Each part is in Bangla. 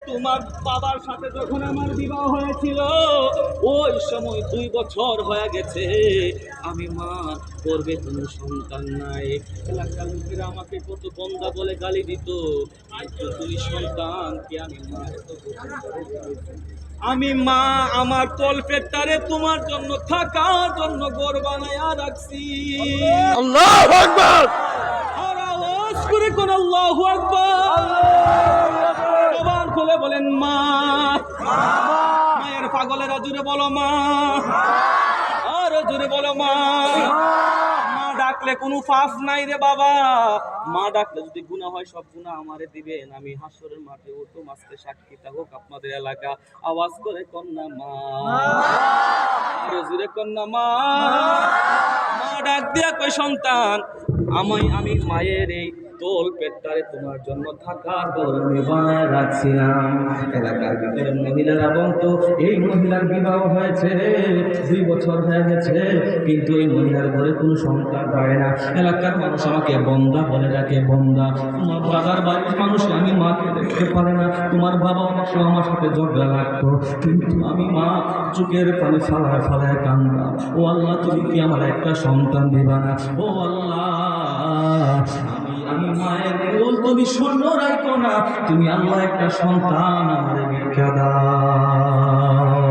তোমার বাবার সাথে যখন আমার বিবাহ হয়েছিল ওই সময় 2 বছর হয়ে গেছে, আমি মা করবে কোনো সন্তান নাই। এলাকার লোকেরা আমাকে কত গন্ধা বলে গালি দিত, কিন্তু তুমি সন্তান কি আমি মা এত আমি মা আমার তলপেটটারে তোমার জন্য থাকার জন্য ঘর বানায়া রাখছি। আল্লাহু আকবার। আর আওয়াজ করে কোন আল্লাহু আকবার। জবান খুলে বলেন মা। মায়ের পাগলেরা জুড়ে বলো মা, আর জুড়ে বলো মা। মা ডাকলে কোনো পাপ নাই রে বাবা, মা ডাকলে যদি গুনাহ হয় সব গুনাহ আমারে দিবেন। আমি হাসরের মাঠে উঠো মাসকে সাক্ষী থাকুক আপনাদের এলাকা। আওয়াজ করে কন্যা মা, আর জুড়ে কন্যা মা। মা ডাক দিয়া কই সন্তান আমি মায়ের এই তোল পেটটারে তোমার জন্য থাকার ঘর আমি বানায় রাখছিলাম। এলাকার ভিতরে মহিলারা বলতো এই মহিলার বিবাহ হয়েছে 2 বছর হয়ে গেছে, কিন্তু এই মহিলার ঘরে কোনো সন্তান হয় না। এলাকার মানুষ আমাকে বন্দা বলে ডাকে, বন্দা। তোমার বাবার বাড়ির মানুষ আমি মাকে দেখতে পারে না, তোমার বাবা অনেক সময় আমার সাথে ঝগড়া লাগতো, কিন্তু আমি মা চোখের পানি ফালায় ফালায় কান্দা। ও আল্লাহ তুমি কি আমার একটা সন্তান দিবা না? ও আল্লাহ আমি মায়ের কোল তুমি শূন্য রাখো না, তুমি আল্লাহ একটা সন্তান আমার ভিক্ষা দাও।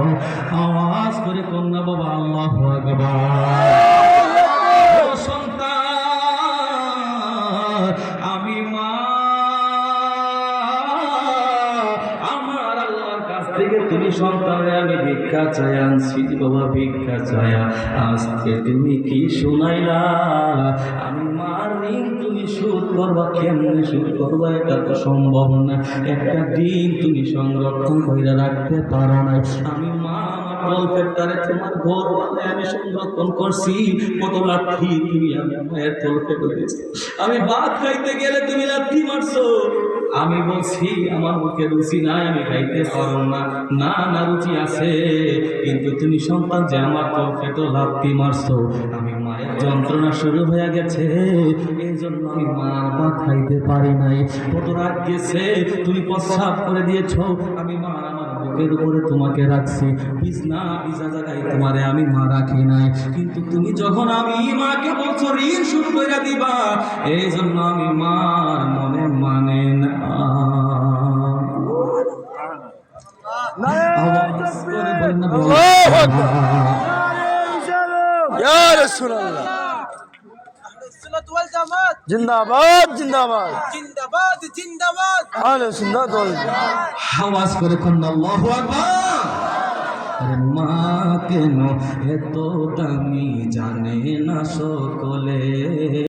আওয়াজ করে কন্যা বাবা আল্লাহু আকবার। ও সন্তান আমি মা আমার আল্লাহর কাছ থেকে তুমি সন্তানে আমি ভিক্ষা চাই আনছি বাবা, ভিক্ষা চায়া আজকে তুমি কি শোনাইলা? আমি মার ঋণ তুমি শোধ করবা, কেমনে শোধ করবা এটা তো সম্ভব না। একটা দিন তুমি সংরক্ষণ করে রাখতে পারো না। আমি মা আমার তলপেটটারে তোমার ঘর বানায় আমি সংরক্ষণ করছি, কত লাঠি তুমি আমি মায়ের তলপেটে দিয়েছি। আমি ভাত খাইতে গেলে তুমি লাঠি মারছো, আমি বলছি আমার মুখে রুচি নাই আমি খাইতে পারো না। না না রুচি আছে, কিন্তু তুমি সন্তান যে আমার তলপেটে লাথি মারছো। আমি মায়ের যন্ত্রণা শুরু হয়ে গেছে, এই জন্য আমি মার ভাত খাইতে পারি নাই। কত রাত গেছে তুমি প্রস্রাব করে দিয়েছো, আমি মা আমার বুকের উপরে তোমাকে রাখছি, বিছনা ভিজা জায়গায় তোমারে আমি মা রাখি নাই। কিন্তু তুমি যখন আমি মাকে বলছো ঋণ শুরু করে দিবা, এই জন্য আমি মার মনে মানে না। জিন্দাবাদ জিন্দাবাদ জিন্দাবাদ জিন্দাবাদ। আহলে সুন্নাত ওয়াল জামাত। আওয়াজ করে কন্যা আল্লাহু আকবার। আরে মা কেন এত দামি জানে না সকলে।